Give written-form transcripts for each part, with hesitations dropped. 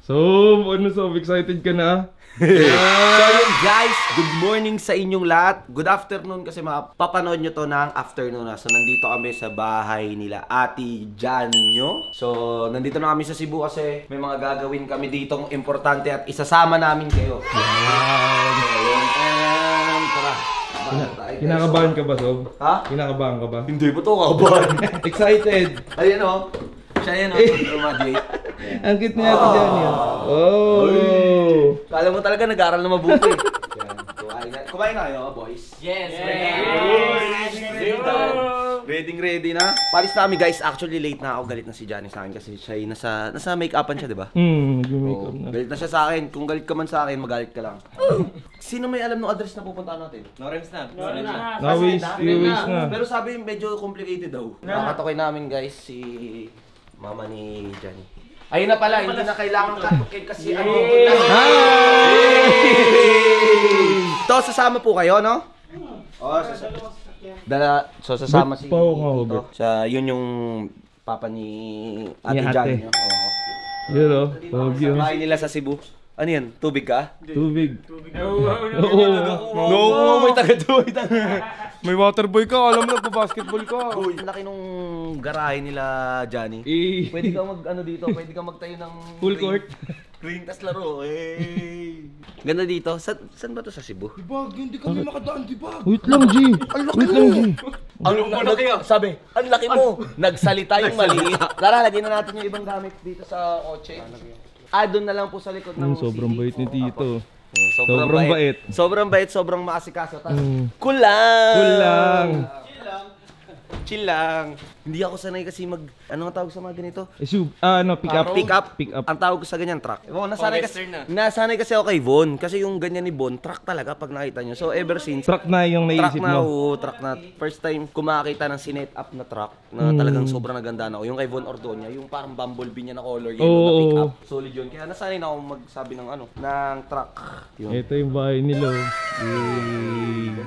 Ano Sob? Excited ka na? So yun guys, good morning sa inyong lahat. Good afternoon kasi mapapanood nyo to ng afternoon na. So nandito kami sa bahay nila Ate Janyo. So nandito na kami sa Cebu kasi may mga gagawin kami ditong importante at isasama namin kayo. Kinakabahan ka ba, Sob? Ha? Kinakabahan ka ba? Hindi ba to kabahan? Excited! Ayan o. Siya yan o. Graduate. Ang cute niya Ate Janyo. Oh! Kala mo talaga nag-aaral na mabuti. Kumain na kayo, boys? Yes! Ready na? Palis na kami guys. Actually late na ako. Galit na si Johnny sa akin kasi siya ay nasa make-upan siya, di ba? Mag-makeup na. Galit na siya sa akin. Kung galit ka man sa akin, magalit ka lang. Sino may alam ng address na pupuntahan natin? Norems na. Nawis na. Pero sabi medyo complicated daw. Nakatokoy namin guys si mama ni Johnny. Ayun na pala, hindi na kailangan katukin kasi ano. To, sasama po kayo, no? Oo, so sasama si Tito. Yun yung papa ni Ate Janyo. Yun o, Tobio. Bahay nila sa Cebu. Ano yan? Tubig ka? Tubig. No, may taga-tubig. May waterboy ka, alam mo nagpa-basketball ka. Uy, laki nung garahe nila, Johnny. Pwede ka dito, pwede ka magtayo ng Full court. Ring, tas laro. Ganda dito. Saan ba to sa Cebu? Dibag, hindi kami makadaan, Dibag. Wait lang, G. Wait lang, G. Sabi, ang laki mo. Nagsalita yung mali. Tara, lagyan na natin yung ibang gamit dito sa kotse. Doon na lang po sa likod ng sobrang bait ni Tito. Sobrang bait. Sobrang bait, sobrang maasikaso. Cool lang. Chill lang. Hindi ako sanay kasi ano ang tawag sa mga ganito? Pick up. Ang tawag ko sa ganyan, truck. Nasanay kasi ako kay Von. Kasi yung ganyan ni Von, truck talaga pag nakita nyo. So ever since, Truck na yung naisip mo. truck na. First time kumakita ng sinet up na truck na talagang sobrang naganda na ako. Yung kay Von Ordonia, yung parang bumblebee niya na color, yellow na pick up. Solid yun. Kaya nasanay na ako magsabi ng ng truck. Yun. Ito yung bahay nila.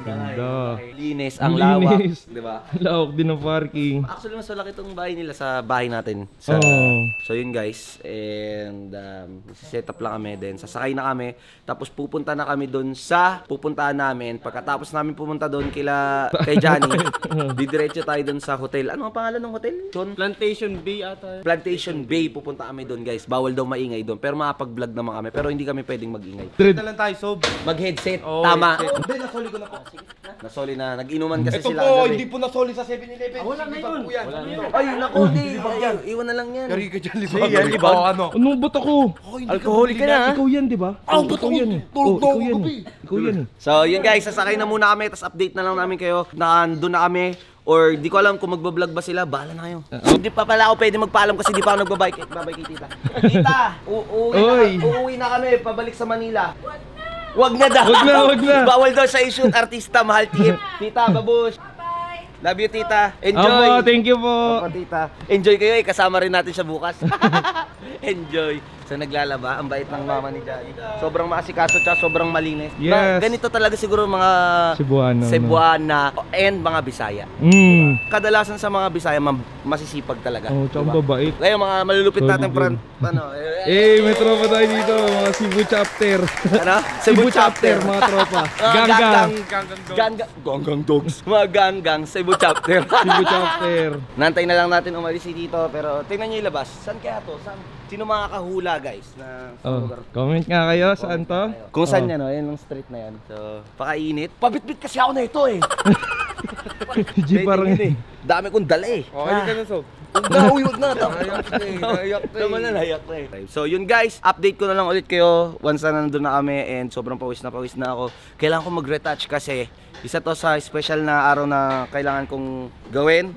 Ganda. Linis, ang lawak. Diba? Lawak din ng parking. Actually, mas malaki itong bahay nila sa bahay natin. So yun guys, and set up lang kami din. Sasakay na kami, tapos pupunta na kami doon sa pupuntahan namin. Pagkatapos namin pumunta doon kay Johnny, didiretso tayo doon sa hotel. Ano ang pangalan ng hotel? Plantation Bay ata. Plantation Bay, pupunta kami doon guys. Bawal daw maingay doon, pero makapag-vlog naman kami. Pero hindi kami pwedeng mag-ingay. Na lang tayo, Sob. Mag-headset, tama. Hindi, nasoli ko na po. Nasoli na, nag-inuman kasi Ito sila. po, hindi po nasoli sa 7-Eleven. Wala na yun. Ay, naku, iwan na lang yan. Yari ka dyan, Libag. Anong ba't ako? Alcoholic ka na, ha? Ikaw yan, di ba? Ikaw yan. Tulog na ako gabi. Ikaw yan. So, yun guys, sasakay na muna kami, tapos update na lang namin kayo. Nandun na kami, or di ko alam kung magbablog ba sila, bahala na kayo. Hindi pa pala ako pwede magpaalam kasi di pa ako nagbabike. Babay kay tita. Tita, uuwi na kami, pabalik sa Manila. Wag na daw. Wag na. Bawal daw sa i-shoot, artista, mahal tip. Tita, babush. Love you, tita. Enjoy. Thank you po. Tita. Enjoy kayo, kasama rin natin siya bukas. Enjoy. So naglalaba, ang bait ng mama ni Johnny. Sobrang maasikaso tsaka sobrang malinis. Yes. Ganito talaga siguro mga Cebuana and mga Bisaya. Kadalasan sa mga Bisaya masisipag talaga. Tsaka babait. Ngayon mga malulupit natin may tropa tayo dito, mga Cebu chapter. Ano? Cebu chapter, mga tropa. Ganggang dogs. Mga ganggang Cebu chapter. Cebu chapter. Nantay na lang natin umalis si Tito, pero tingnan niyo yung labas. Saan kaya to? Sino makakahula guys na lugar? Comment nga kayo, saan to? Kung saan yan, yan ang street na yan. So, pakainit. Pabitbit kasi ako na ito eh. G parang dami kong dala eh. Okay ka na, Sob. Huwag na. Tama na, nayak na eh. So yun guys, update ko na lang ulit kayo once na nandun na kami and sobrang pawis na ako. Kailangan ko mag-retouch kasi isa to sa special na araw na kailangan kong gawin.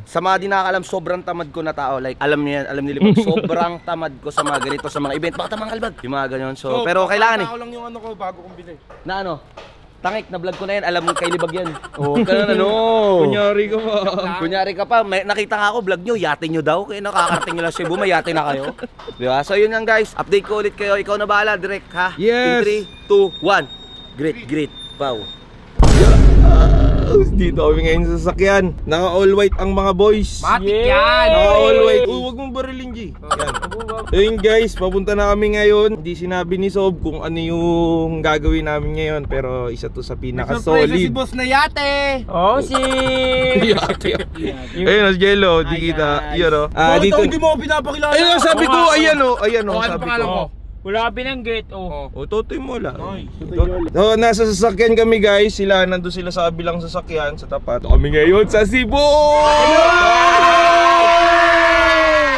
Sa mga di nakakalam, sobrang tamad ko na tao. Like, alam nila pag sobrang tamad ko sa mga ganito, sa mga event. Baka tamang kalbag. Yung mga ganyan. So, pero kailangan eh. Ako lang yung ano ko bago kong bili. Na ano? Tangik, na vlog ko na yan. Alam mo kay Libag yan. Kunyari ka pa. Nakita nga ako vlog nyo, yate nyo daw. Kaya nakakarating nyo lang Cebu, may yate na kayo. Diba? So yun lang guys. Update ko ulit kayo. Ikaw na bahala, direct ha? Yes! In 3, 2, 1. Great. Wow. Dito kami ngayon sa sasakyan. Naka all white ang mga boys. Matik yan! Naka all white. Huwag mong barilin, G. Yan. Ayun guys, papunta na kami ngayon. Hindi sinabi ni Sob kung ano yung gagawin namin ngayon. Pero isa to sa pinaka-solid. Si boss na yate! Oh, si... Ayun, si Jello. Di kita. Yun o. Bakit Dito. ako hindi mo ako pinapakilala? Ayun, sabi ko. Ayan o. Ayan o. Oh, ano Sabi pangalan ko. mo? Wala ka binanggit, oh. O, Totoy mo wala. So, nasa sasakyan kami guys. Sila, nandun sila sa kabilang sasakyan sa tapat. Kami ngayon sa Cebu!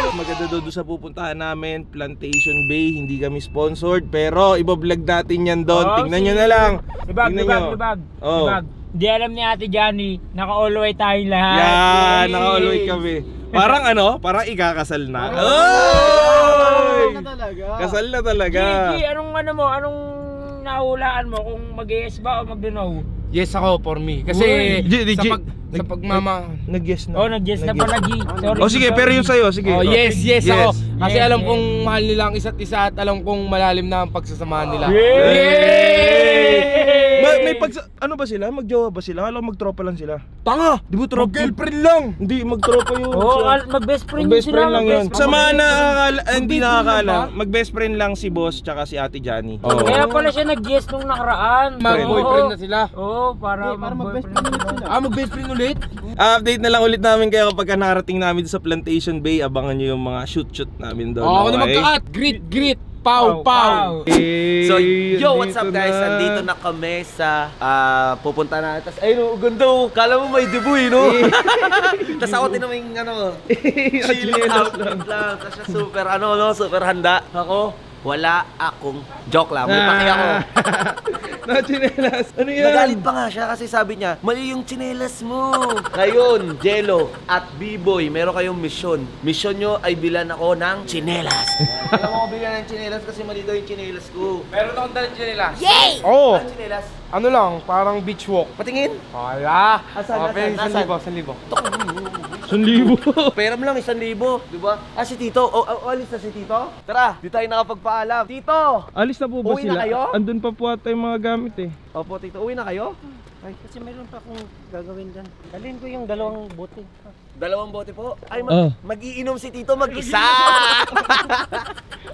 Maganda doon sa pupuntahan namin, Plantation Bay. Hindi kami sponsored, pero iba-vlog natin yan doon. Tingnan nyo na lang. Libag. Oh. Di alam ni Ate Johnny, naka-all white tayong lahat. Yan, naka-all white kami. Parang ano, parang ikakasal na. Oy! Kasal na talaga. Gigi, anong nahulaan mo kung mag-yes ba o mag-no? Yes ako for me. Kasi sa pagmama... Nag-yes na. Oh, nag-yes na pala, G. Sorry. Oh, sige, pero yung sa'yo, sige. Oh, yes ako. Kasi Yes, alam yes. kong mahal nila ang isa't isa at alam kong malalim na ang pagsasamahan nila. May ano ba sila? Magjowa ba sila? Alam magtropa lang sila. Tanga! Di ba tropa? Girlfriend lang! Hindi, magtropa yun. Oh, mag-best friend Mag-best sila. friend lang yun. mag-best Sa friend. mga nakakala, hindi nakakala, mag-best friend lang si boss tsaka si Ate Johnny. Oh. Kaya pala siya nag-yes nung nakaraan. Mag-boyfriend na sila. Oo, para mag-boyfriend na sila. Mag-best friend ulit? Update na lang ulit namin kayo kapag nakarating namin sa Plantation Bay. Abangan nyo yung mga shoot namin doon. Ako na magka-cut! Grit! Pow! So, yo, what's up guys? Andito na kami sa pupunta na. Tapos, ayun, oh, ganda oh. Kala mo may deboy, no? Tapos ako tinaming, chilling outfit lang. Tapos siya super, super handa. Ako, wala akong joke lang. May paki ako. Na-chinelas. Ano yan? Nagalit pa nga siya kasi sabi niya, mali yung tsinelas mo. Ngayon, Jello at B-Boy, meron kayong mission. Mission nyo ay bilan ako ng tsinelas. Alam mo ko bilan ng tsinelas kasi mali daw yung tsinelas ko. Meron akong dalang nila. Oo! Ang tsinelas? Ano lang, parang beach walk. Patingin? Wala! Asan? Asan? 1,000. 1,000. Pera mo lang, 1,000. Diba? Si Tito. Alis na si Tito? Tara, di tayo nakapagpaalam. Tito! Alis na po ba Uwi na sila? kayo? Andun pa po ata yung mga gamit eh. Opo, Tito. Uwi na kayo? Ay, kasi meron pa akong gagawin dyan. Dalhin ko yung dalawang bote. 2 bote po. Ay, mag-iinom si Tito mag-isa!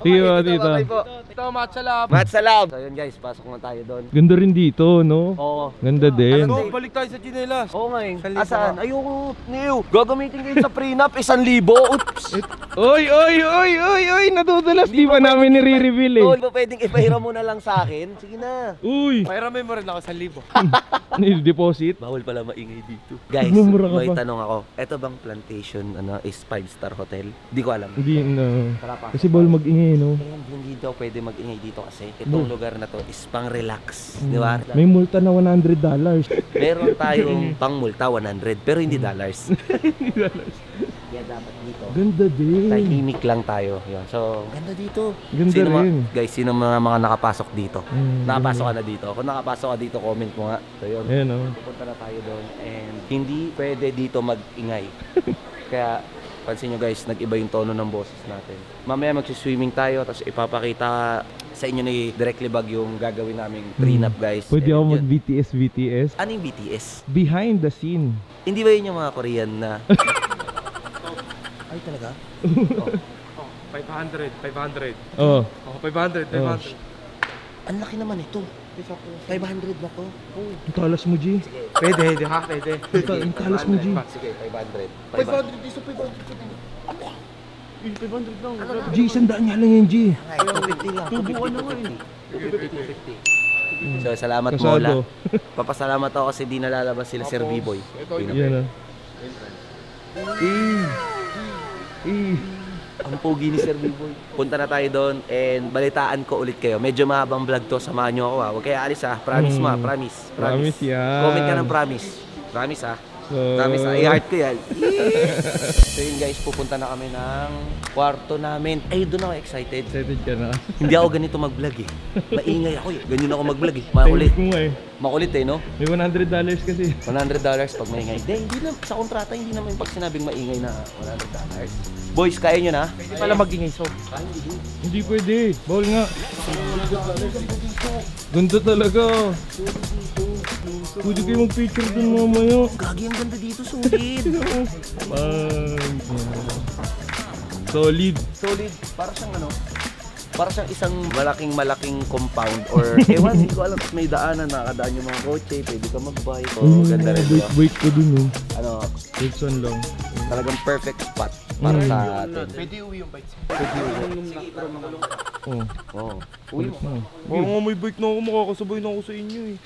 Sige ba, Tito? Bye po. Ito, matsalap. Matsalam! So yun guys, pasok na tayo doon. Ganda rin dito, no? Oo. Ganda din. Go, balik tayo sa chinelas. Oo nga eh. 1,000 Asan? nga. Ayoko, Neo. Gagamitin kayo sa prenup, 1,000. Oops! Oy! Natutulas. Di ba namin nire-reveal eh? Tol, ba pwedeng ipahiram mo na lang sa akin? Sige na. Uy! Mayroon mo rin ako 1,000. Nil-deposit. Bawal pala maingay dito. Guys, Mumura ka may pa. tanong ako. Ito bang Plantation is 5-star hotel? Di ko alam. Hindi na. Tara pa. Kasi bawal mag-ingay, no? Hindi daw pwede mag-ingay dito kasi itong lugar na to is pang relax. Di ba? May multa na $100. Meron tayong pang multa 100 pero hindi dollars. Kaya dapat dito. Ganda din. Tahimik lang tayo. Yun. So, ganda dito. Ganda sino rin. Guys, sino mga nakapasok dito? Mm, Nakapasok ka na dito. Kung nakapasok ka dito, comment mo nga. So, yun. Ayan, oh. Pupunta na tayo doon and hindi pwede dito mag-ingay. Kaya, pansin nyo guys, nag-iba yung tono ng boses natin. Mamaya magsiswimming tayo, tapos ipapakita sa inyo ni Directly Bag yung gagawin naming prenup guys. Pwede And ako yun. mag-BTS. Ano yung BTS? Behind the scene. Hindi ba yun yung mga Korean na... Ay talaga? 500. Oh. Oh, 500. Ang laki naman ito. 500 ba to? Ang talas mo, G. Pwede. Ang talas mo, G. Sige, 500. 500 isa 500. 500 lang. G, 100 niya lang yan, G. Ay, 250 lang. 250. So, salamat Kasado. Mola. Papasalamat ako kasi di nalalabas sila Sir B-Boy. Yan, ah. Ang pogi ni Sir B-Boy. Punta na tayo doon and balitaan ko ulit kayo. Medyo mahabang vlog to. Samahan nyo ako ha. Huwag kayo alis ha. Promise mo ha. Promise. Promise yan. Comment ka ng promise. Promise ha. So, Promise ha. I-heart ko yan. So yun guys, pupunta na kami ng kwarto namin. Ay, doon ako excited. excited ka na. Hindi ako ganito mag-vlog eh. Maingay ako eh. Ganyan ako mag-vlog eh. Makulit. Tahimik mo nga eh. Makulit eh, no? May $100 kasi. $100 pag maingay. Hindi na, sa kontrata, hindi naman pag sinabing maingay na $100. Boys, kaya nyo na? Hindi pala magingay so. Hindi pwede. Bawal nga. Ganda talaga. Pwede kayo mag-picture dun mamaya. Gagi, ang ganda dito, solid. Solid. Solid. Para siyang ano? Para siyang isang malaking compound or ewan, hindi ko alam. May daanan, nakakadaan yung mga kotse, pwede ka mag-bike. Oh, ganda rin, diba? Bike ko dun oh. Ano, Wilson lang. talagang perfect spot para sa atin. Pwede uwi yung bike. Oh. Oo. Uy, Parang nga may bike na ako, makakasabay na ako sa inyo eh.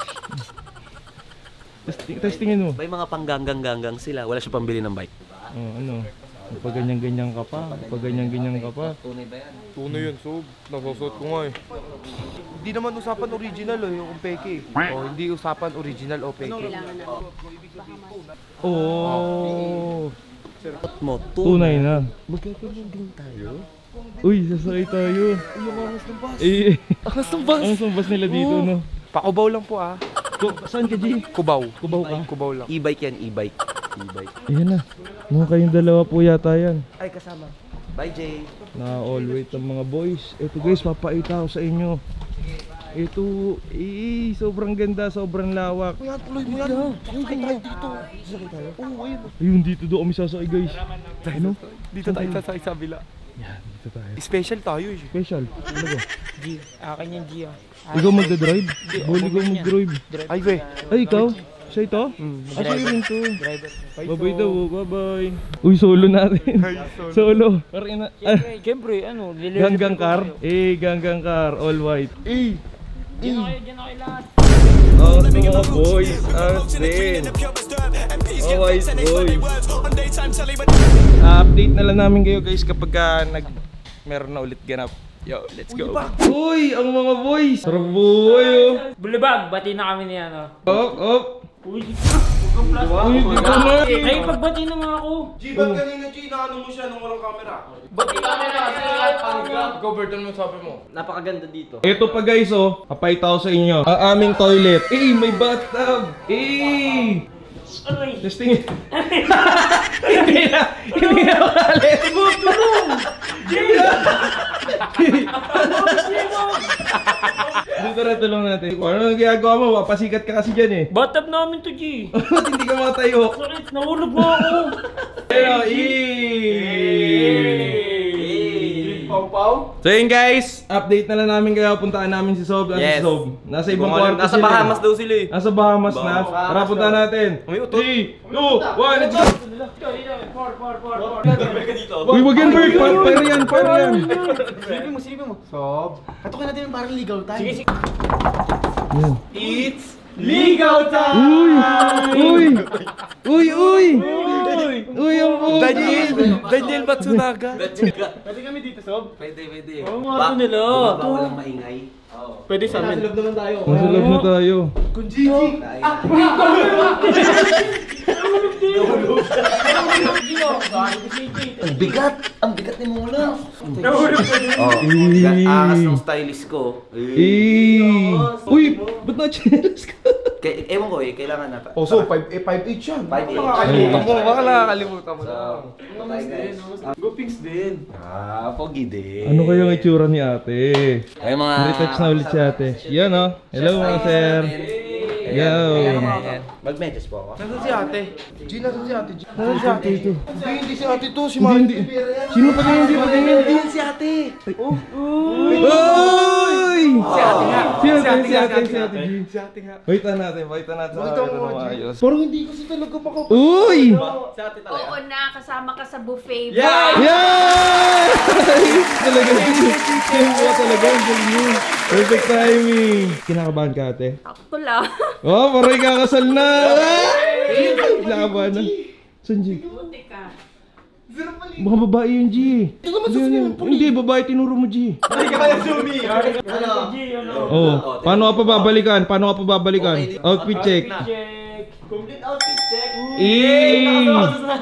Testingin mo. may mga panggang-gang sila. Wala siya pambili ng bike. Oh, ano? Pag ganyan-ganyan ka pa. Pag ganyan-ganyan ka pa. Tunay ba yan? Tunay yun, so nasosot ko nga eh. Hindi naman usapan original o yung peke. O hindi usapan original o peke. Oh. Mo, Tunay na. Magkakaroon din tayo. Uy, sasakay tayo. Yung angas ng bus. Eh, Angas ng bus. ang sumbas nila dito, no? Pakubaw lang po ah. Saan ka, G? Kubaw. Kubaw ka? Kubaw lang. E-bike yan, e-bike. E-bike. Ayan na. Mga kayong dalawa po yata yan. Ay, kasama. Bye, Jay. Na all wait ang mga boys. Ito guys, papaita ako sa inyo. Ito, sobrang ganda, sobrang lawak. Yan, tuloy mo yan. Sakay tayo dito. Sakay tayo? Oo, ayun. Ayun, dito doon kami sasakay guys. Ano? Dito tayo sasakay sa bila. Yan, dito tayo. Special tayo eh. Special. Ano ba? G. Akin yung G ah. Ikaw magdadrive? Boli ko mag-drive. Ay, be. Ay, ikaw? Siya ito? Ah, siya rin to. Bye-bye daw, bye-bye. Uy, solo natin. Solo. Parang Siyempre, ano, liliwanag Ganggang ko car? kayo. Ganggang car, all white. Diyan na kayo lahat. Oh, mga boys, us din. Oh, white boys. Update na lang namin kayo guys kapag meron na ulit ganap. Yo, let's go. Uy, ang mga boys. Sarap buhay oh. Bulibag, bati na kami niya, no? Op. Uy, huwag kang plastic. Uy, di ko na. Ay, pagbati na nga ako. G, ba't kanina G, naano mo siya nung walang camera? Bati ka na kasi. Go, Berton mo sabi mo. Napakaganda dito. Ito pa guys oh, papayta ko sa inyo. Ang aming toilet. May bathtub. Aray. Testing. Hindi na makalit. Dito na tulong natin. Ano nang ginagawa mo? Papasikat ka kasi dyan eh. Bathtub namin to, G. Ba't hindi ka matayo? Sakit, nahulog mo ako. Pero So yun guys, update na lang namin kayo. Puntaan namin si Sob. Yes. Si Sob. Nasa ibang kwarto Nasa sila. Bahamas daw sila eh. Nasa Bahamas na. Tara punta natin. 3, 2, 1, let's go! Uy, wag yan Bert! Fire yan! Silipin mo. Sob. Katukin natin yung parang ligaw tayo. Sige. Yan. It's ligaw time! Uy, ang puto! Daniel Matsunaga. Pwede kami dito, Sob? Pwede. Oo, nga nila. Walang maingay. Pwede sa amin. Nasa loob na tayo. Kung Gigi. Ang bigat ni Mula. Nahulog ka din. Angas ng stylist ko. Uy, ba't na-channels ka? Ewan ko eh, kailangan na. Oh, so 5'8 yan. 5'8". Baka nakakalimutan mo lang. Gupings din. Pogi din. Ano kayang itsura ni ate? Ay mga... Retouch na ulit si ate. Yan oh. Hello mga sir. Yo. Mag-medyas po ako. Nasaan si ate? G, nasaan si ate? G? Nasaan si ate? Ito. Hindi si ate to, si Mari. Sino pa hindi pa tingin? Ayun si ate. Uy! Si ate nga. Si ate G. Si ate nga. Waitan natin sa camera na maayos. Parang hindi kasi talaga baka... Uy! Si ate talaga. Oo na, kasama ka sa buffet. Yeah! Talaga talaga ang galing yun. Perfect timing. Kinakabahan ka ate? Ako lang. Oh, parang ikakasal na! Kinakabahan na. Saan G? Buti ka. Baka babae yung G. Hindi, babae tinuro mo G. G, ano? Oh, paano ka pa babalikan? Outfit check. Check. Complete outfit check.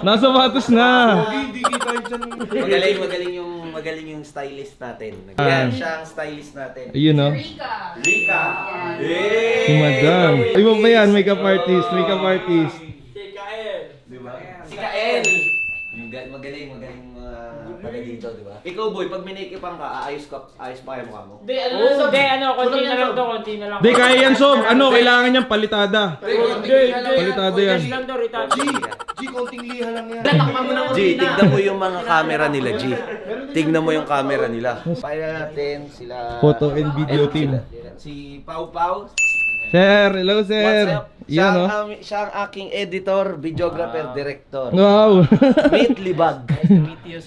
Nasa batos na. Hindi kita dyan. Magaling yung stylist natin. Yan siya ang stylist natin. Ayun oh. Rika. Rika. Si Madam. Ay mo ba yan? Makeup artist. Diba? Si Kael. Magaling taga dito, di ba? Ikaw boy, pag minikipang ka, ayos pa kayo mukha mo? Hindi, konti na lang to, konti na lang. Di, kaya yan, Sob. Ano, kailangan niyang palitada. Palitada yan. Retouch lang to, retouch. G, konting liha lang yan. G, tignan mo yung mga camera nila, G. Tignan mo yung camera nila. Paya natin sila... Photo and video team. Si Pau Pau. Sir, hello, sir. What's up? Yan, no? Siya ang aking editor, videographer, director. Wow. Meet Libag.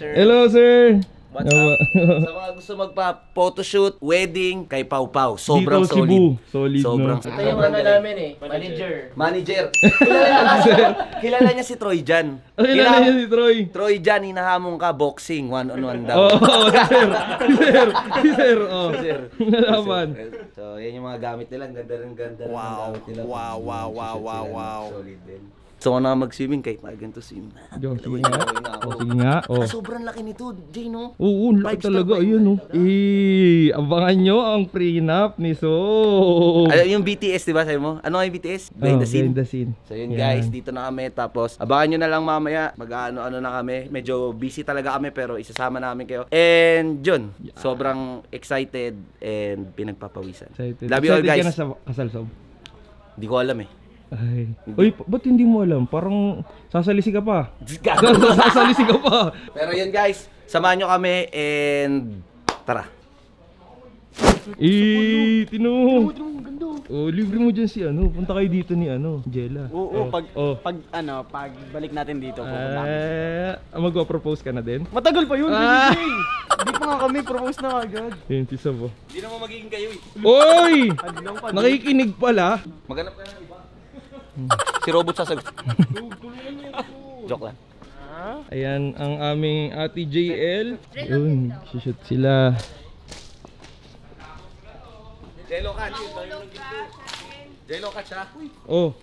Hello, sir. What's up? Sa mga gusto magpa-photoshoot, wedding, kay Pau Pau. Sobrang Dito, Cebu. solid. Solid, Sobrang no? Ito yung ano namin eh, manager. Kilala niya si Troy Jan. Kilala niya si Troy. Troy Jan, hinahamon ka, boxing, 1-on-1 daw. Oo, si sir. Oh. Sir. Nalaman. So, yan yung mga gamit nila. Ang ganda ng gamit nila. Wow. Solid din. So, ako na mag-swimming kahit na ganito swim. Jo, sige nga. Oh, sige nga. Oh. Sobrang laki nito, Jay, no? Oo, laki talaga. Ayun, no? Abangan nyo ang prenup ni So. Yung BTS, di ba sabi mo? Ano yung BTS? Behind the scene. Behind the scene. So yun guys, dito na kami. Tapos abangan nyo na lang mamaya. Mag-ano na kami. Medyo busy talaga kami pero isasama namin kayo. And yun, sobrang excited and pinagpapawisan. Excited. Love you all guys. Excited ka na sa kasal, Sob? Hindi ko alam eh. Ay. Uy, ba't hindi mo alam? Parang sasalisi ka pa. Sasalisi ka pa. Pero yun guys, samahan nyo kami and tara. Tino. Oh, libre mo dyan si ano. Punta kayo dito ni ano, Jella. Oo, pag balik natin dito pupunta. Magpo-propose ka na din? Matagal pa yun, DJ. Hindi pa nga kami propose na agad. Yun, si Sob. Hindi naman magiging kayo eh. Oy! Nakikinig pala. Maghanap ka ng iba. Si Robot sasagot. Joke lang. Ayan ang aming ate JL. Yun, shoot sila. Jello Cat. Jello Cat siya. Oh.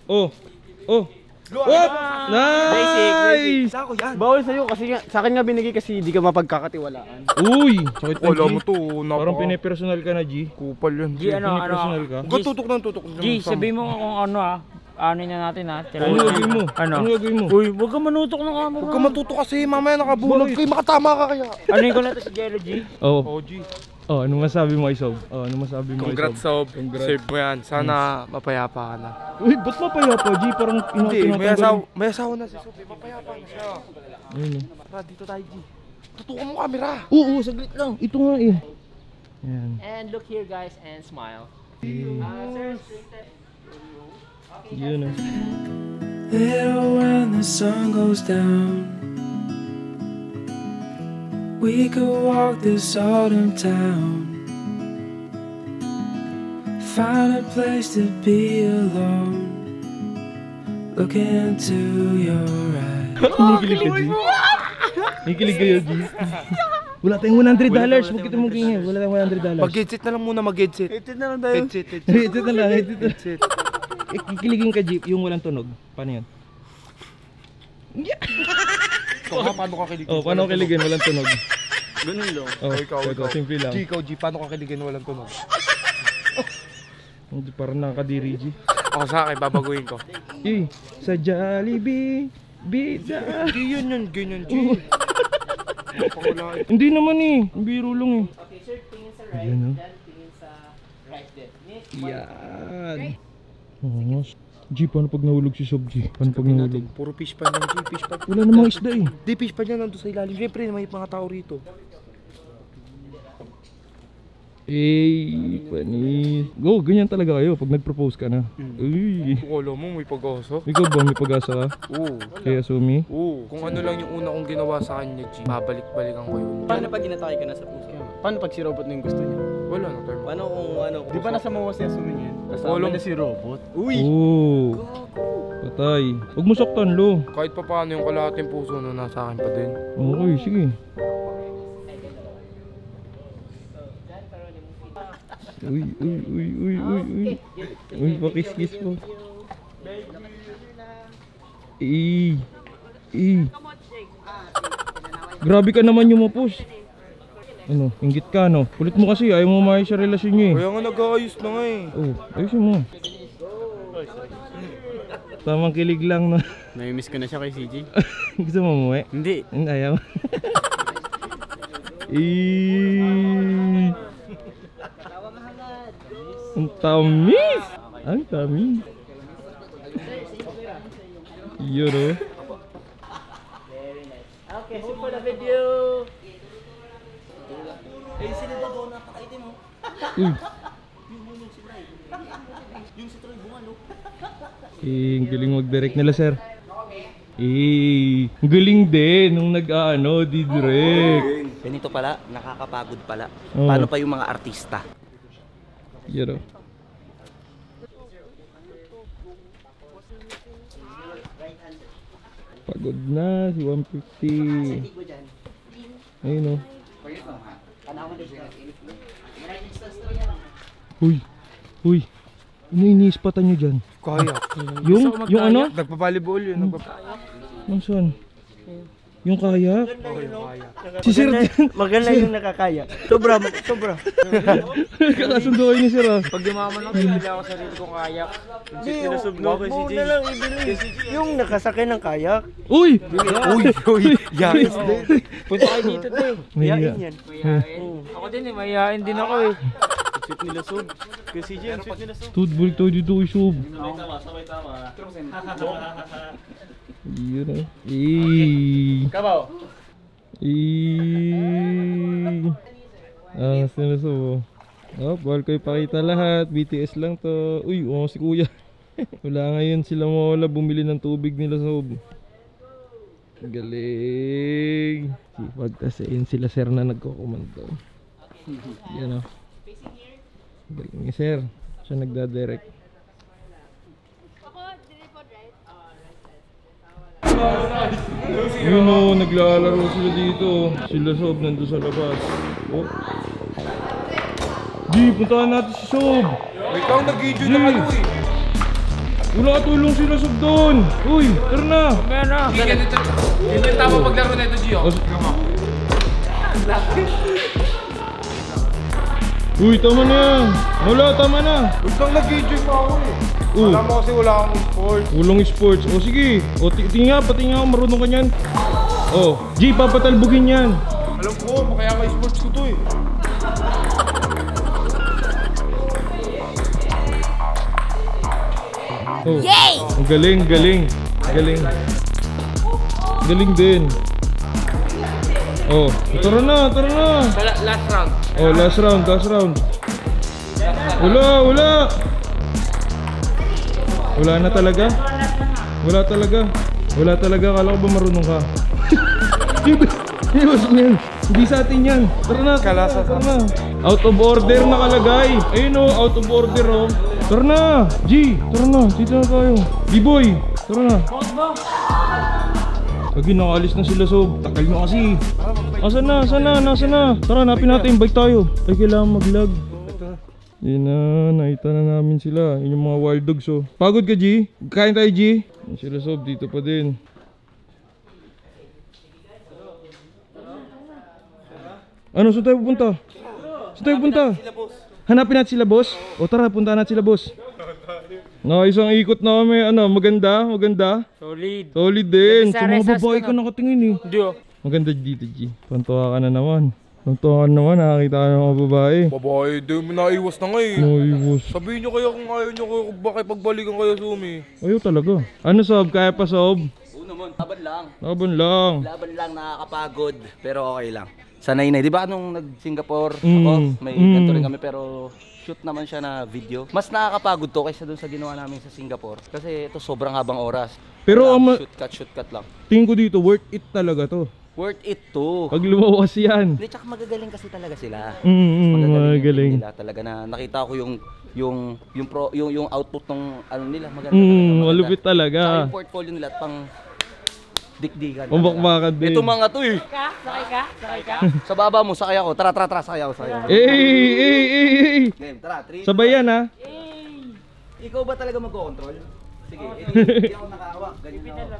What? Nice! Bawal sa'yo kasi sa akin nga binigay kasi di ka mapagkakatiwalaan. Uy! Sakit na, G. Wala mo to. Parang pinipersonal ka na, G. Kupal yun. G, ano, Pinipersonal ka. Huwag tutok ng tutok. G, sabihin mo kung ano ano na natin Ano gagawin mo? Ano? Ano gagawin mo? Uy, huwag ka manutok ng camera. Huwag ka matuto kasi mamaya nakabulog kayo. Makatama ka kaya. Ano yung ko na to si Jello G? Oh. G. Oh, ano masabi mo, Isob? Oh, ano masabi mo, Congrats, Isob? Sob. Serve mo yan. Sana mapayapa ka na. Uy, ba't mapayapa, G? Parang Hindi, may asawa na si Sob. Mapayapa na siya. Ayun, Tara, dito tayo, G. Tutukan mo camera. Oo, saglit lang. Ito nga eh. Yan. And look here guys and smile. Yun ah. Little when the sun goes down, we could walk this autumn town, find a place to be alone, look into your eyes. Kinikilig ka, G. Kinikilig kayo, G. Wala tayong $100. Huwag kita mong kingin. Wala tayong $100. Mag-headset na lang muna, mag-headset. Headset na lang tayo. Headset. Headset na lang. Headset. Kikiligin ka, G. Yung walang tunog. Paano yun? Paano ka kiligin? Oh, paano kiligin? Walang tunog. Ganun lang. Oh, ikaw. simple lang. G, paano ka kiligin walang tunog? Hindi, parang nakakadiri, G. Ako sa akin, babaguhin ko. Sa Jollibee, pizza. G, yun, ganyan, G. Hindi naman eh. Biro lang eh. Okay sir, tingin sa right, Ayan, oh. then tingin sa right din. Yan. Oh, G, paano pag nahulog si Sob, G? Paano pag nahulog? Puro fish pan yan, G. Fish pan. Wala namang isda eh. Di, fish pan yan nandun sa ilalim. Siyempre, may mga tao rito. Panis. Go, ganyan talaga kayo pag nag-propose ka na. Uy. Kukolo mo, may pag-asa. Ikaw ba may pag-asa ka? Oo. Kaya Sumi? Oo. Kung ano lang yung una kong ginawa sa kanya, G. Babalik-balikan ko yun. Paano pag ginatay ka na sa puso? Paano pag si Robot na yung gusto niya? Wala na, term. Paano kung di ba nasa mawas niya sumingin? Kasama Walang- na si Robot. Oo. Patay. Huwag mo saktan, Lo. Kahit pa paano yung kalahating puso na nasa akin pa din. Okay, sige. Uy. Uy, pakis-kis po. Grabe ka naman yung mapos. Ano, inggit ka no? Kulit mo kasi, ayaw mo maayos sa relasyon niyo eh. Kaya nga nag-aayos na nga eh. Oh, ayusin mo. Tamang kilig lang no. Nami-miss ko na siya kay CJ. Gusto mo umuwi? Hindi. Ayaw. Ang tamis! Ang tamis! Yun o. Okay, hold for the video. Eh, sila ba daw napakaitim mo? Uy! Yung si Troy Bungalo. Ang galing mag-direct nila, sir. Ang galing din nung nag-ano, di-direct. Ganito pala, nakakapagod pala. Oo. Paano pa yung mga artista? Yun o. Pagod na si 150. Ayun o. Uy! Uy! Ano iniispatan nyo dyan? Kaya. Yung ano? Nagpabalibol yun. Nasaan? Yung kayak? Si Sir Maganda yung nakakaya. Sobra. kakasundo kayo ni Sir ah. Pag yumaman ako, bibili ako sarili kong kayak. Notebook na lang ibili. Yung nakasakay ng kayak. Uy! Uy. Yakis din. Punta kayo dito din. Mahiya. Mayain yan. Ako din eh, mayain din ako eh. Shoot nila sub. Kasi dyan, shoot nila sub. Tude, balik tayo dito kay Sob. Yun ah. Kabaw. Sino Sob? Oh, bawal ko ipakita lahat. BTS lang to. Uy, si Kuya. Wala ngayon sila mawala bumili ng tubig nila Sob. Galing. Sipag kasi yun sila sir na nagko-komando. Yan o. Galing ni sir. Siya nagdadirect. Yun o, naglalaro sila dito. Sila Sob nandun sa labas. Oh. Di, puntahan natin si Sob. Ikaw nag-video na kayo eh. Wala katulong sila Sob doon. Uy, tara na. Ganito yung tama paglaro na ito, Gio. Uy, tama na yan. Wala, tama na. Ikaw nag-video pa ako eh. Oh. Alam mo kasi wala akong sport. Ulong sports. O sige. O tingin nga, pati nga ako marunong ka niyan. O, G, papatalbugin yan. Alam ko, kaya may sports ko to eh. Oh. Yay! Ang galing, galing. Galing. Galing din. Oh, tara na, tara na. Last round. Oh, last round. Wala. Wala na talaga? Wala talaga. Kala ko ba marunong ka? Iwas mo yan. Hindi sa atin yan. Tara na. Tara na. Out of order nakalagay. Ayun o, out of order o. Tara na. G, tara na. Dito na tayo. B-boy, tara na. Lagi nakaalis na sila Sob. Takal nyo kasi. Nasaan na? Tara, hanapin natin. Bike tayo. Ay, kailangan mag-lag. Yun na, nakita na namin sila. Yun yung mga wild dogs oh. Pagod ka G? Kain tayo G? Yun sila Sob, dito pa din. Ano, saan tayo pupunta? Hanapin natin sila boss? O tara, punta natin sila boss. Isang ikot na kami, maganda. Solid din. Sa mga babae ka nakatingin eh. Hindi oh. Maganda dito G. Pantuwa ka na naman. Nakakita ka ng mga babae. Babae, di mo naiwas na nga eh. Naiwas. Sabihin nyo kaya kung ayaw nyo kayo, bakit pagbalikan kayo Sumi? Ayaw talaga. Ano Sob? Kaya pa Sob? Oo naman, laban lang. Laban lang. Nakakapagod, pero okay lang. Sanay na, di ba nung nag-Singapore ako, may ganito rin kami pero shoot naman siya na video. Mas nakakapagod to kaysa dun sa ginawa namin sa Singapore. Kasi ito sobrang habang oras. Pero shoot cut lang. tingin ko dito, worth it talaga to. Worth it to. Pag lumawas yan. Hindi, tsaka magagaling kasi talaga sila. Magagaling. Nila talaga na nakita ko yung output ng ano nila, maganda. Malupit Tsaka talaga. yung portfolio nila pang dikdikan. Umbakbakan din. Ito mga to eh. Sakay ka? Sa baba mo, sakay ako. Tara, sakay ako. Game, tara, 3. Sabay yan ha. Ikaw ba talaga magko-control? Sige, hindi ako nakahawak. Ganyan ako.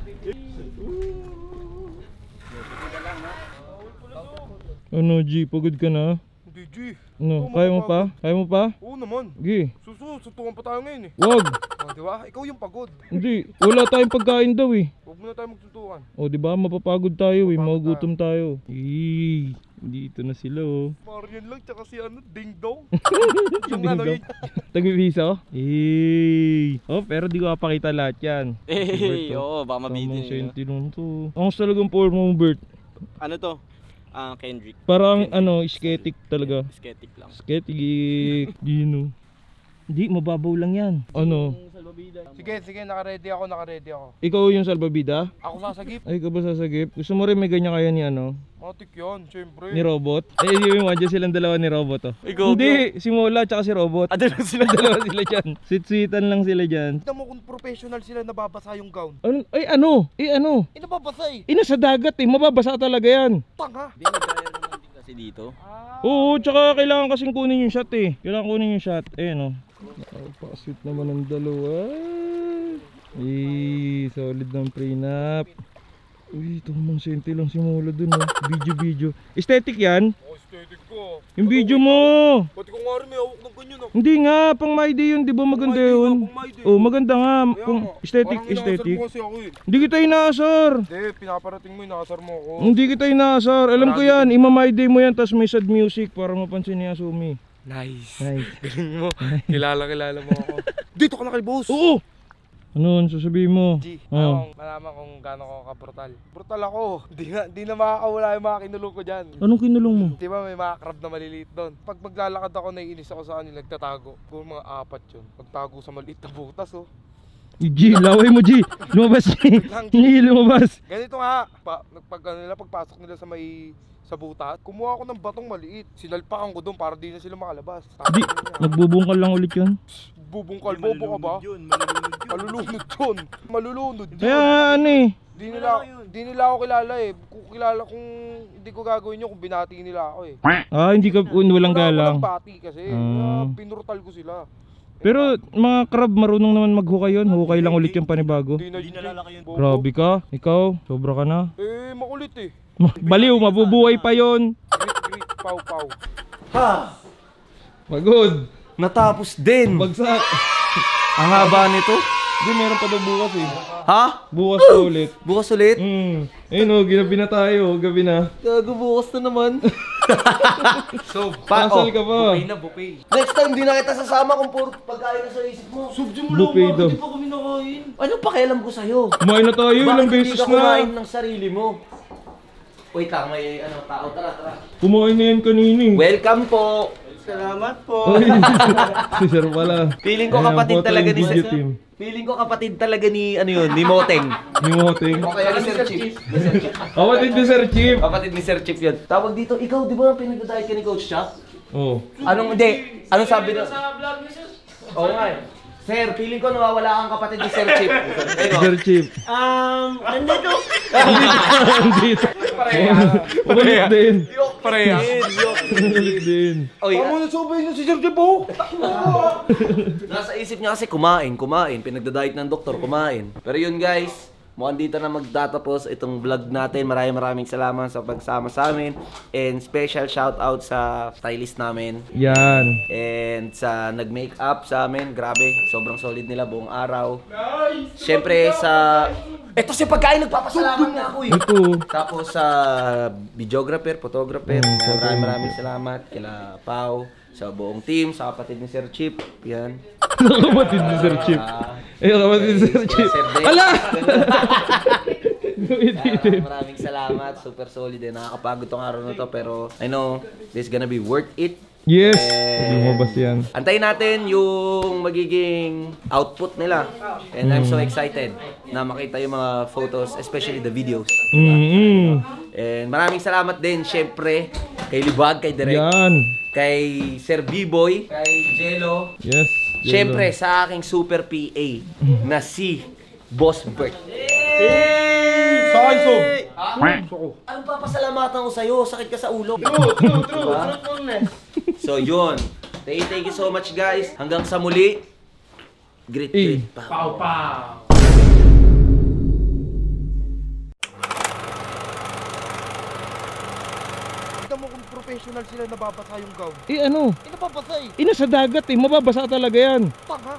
Ano G, pagod ka na? Hindi G. Ano, kaya mo pa? Oo naman. G. Susuntukan pa tayo ngayon eh. Wag. Diba? Ikaw yung pagod. Hindi, wala tayong pagkain daw eh. Huwag muna tayo magsuntukan. O diba, mapapagod tayo eh, magugutom tayo. Dito na sila oh. Marian lang, tsaka si ano, Ding Dong. Yung ano yun. Tagbibiso? Oh, pero di ko kapakita lahat yan. Oo, baka mabitin yun. Sentinel to. Ang gusto talagang form mo, Bert. Ano to? Kendrick. Parang ano, aesthetic talaga. Aesthetic lang. Aesthetic, Gino. Hindi, mababaw lang yan. Ano? Sige, naka-ready ako. Ikaw yung salbabida? Ako sasagip. Ay, ikaw ba sasagip? Gusto mo rin may ganyan kaya ni ano? Matik yun, syempre. Ni Robot? Ay, yung dyan silang dalawa ni Robot oh. Hindi, si Mola tsaka si Robot. Dalawa sila. Dalawa sila dyan. Sweet-sweetan lang sila dyan. Tignan mo kung professional sila, nababasa yung gown. Ano? Ay, ano? Nababasa eh. Nasa dagat eh, mababasa talaga yan. Tanga. Hindi, nag-dryer naman din kasi dito. Oo, tsaka kailangan kasing kunin yung shot eh. Kailangan kunin yung shot. Ayan oh. Napaka-sweet naman ng dalawa. Solid ng prenup. Uy, tumang senti lang si Mola dun oh. Video. Aesthetic yan? Aesthetic ko. Yung video mo. Pati ko nga rin may hawak ng ganyan ah. Hindi nga, pang my day yun, di ba maganda yun? Oh, maganda nga. Kung aesthetic. Hindi kita inaasar. Hindi, pinaparating mo, inaasar mo ako. Hindi kita inaasar. Alam ko yan, ima-my day mo yan, tas may sad music para mapansin ni Asumi. Nice. Galing mo. Kilala mo ako. Dito ka na kay boss. Oo! Ano sasabihin mo? G, malaman kung gaano ako ka-brutal. Brutal ako. Di na makakawala yung mga kinulong ko dyan. Anong kinulong mo? Di ba may mga crab na maliliit doon? Pag maglalakad ako, naiinis ako sa kanila, nagtatago. Kung mga 4 yun. Magtago sa maliit na butas oh. G, laway mo G! Lumabas G! Lumabas! Ganito nga, pagpasok nila sa butas, kumuha ako ng batong maliit. Sinalpakan ko doon para di na sila makalabas. Di, nagbubungkal lang ulit yun. Bubungkal, bobo ka ba? Malulunod yun. Kaya ano eh. Di nila ako kilala eh. Kung hindi ko gagawin yun, kung binati nila ako eh. Hindi ka, walang galang. Walang bati kasi, pinurtal ko sila. Pero mga crab marunong naman maghukay yun. Hukay lang ulit yung panibago. Di na lalaki yun. Grabe ka, ikaw, sobra ka na. Makulit eh. Baliw, mabubuhay pa yun. Grit, pau. Ha! Pagod. Natapos din. Bagsak. Ang haba nito. Hindi, meron pa daw bukas eh. Ha? Bukas pa ulit. Bukas ulit? Ayun o, ginabi na tayo. Gabi na. Gago, bukas na naman. So, Kasal ka pa. buffet. Next time, di na kita sasama kung puro pagkain na sa isip mo. Subdyo mo Buffet daw. Hindi pa kami nakain. Anong pakialam ko sa'yo? Kumain na tayo, ilang beses Bakit hindi ka kumain na. ng sarili mo? Wait lang, may tao. Tara. Kumain na yan kanina eh. Welcome po. Salamat po. Si Sir pala. Feeling ko Ayan, kapatid photo talaga and ni video team. Feeling ko kapatid talaga ni ni Moteng. Ni Moteng. O kaya ni Sir Chief. Kapatid ni Sir Chief. Kapatid ni Sir Chief yun. Tawag dito, ikaw di ba pinag-diet ka ni Coach Chuck? Oo. Anong sabi na? Sa vlog ni Sir. Oo nga eh. Sir, feeling ko nawawala kang kapatid ni Sir Chief. Sir Chief. Nandito. Nandito. Ulit din. Pareha. Ulit din. Oy, Tama na sobay na si Sir Jeep oh. nasa isip niya kasi kumain. Pinagda-diet ng doktor, kumain. Pero yun guys, mukhang dito na magtatapos itong vlog natin. Maraming salamat sa pagsama sa amin. And special shout out sa stylist namin. Yan. And sa nag-makeup sa amin, grabe, sobrang solid nila buong araw. Siyempre sa... Ito si pagkain, nagpapasalamat na ako eh. Ito. Tapos sa videographer, photographer, maraming salamat kila Pau, sa buong team, sa kapatid ni Sir Chip. Yan. Kapatid ni Sir Chip. Kapatid ni Sir Chip. Ala! Maraming salamat, super solid eh. Nakakapagod tong araw na to, pero I know this is gonna be worth it. Yes! Lumabas yan. Antayin natin yung magiging output nila. And I'm so excited na makita yung mga photos, especially the videos. And maraming salamat din, syempre, kay Libag, kay Direk, Yan. kay Sir B-Boy, kay Jello. Yes. Syempre, sa aking super PA na si Boss Bert. Sa akin, Sob. Anong papasalamatan ko sa'yo? Sakit ka sa ulo. True. So yun. Thank you so much guys. Hanggang sa muli. Great. Pow. Tignan mo kung professional sila, nababasa yung gown. Ano? Nababasa eh. Nasa dagat eh, mababasa talaga yan. Tanga.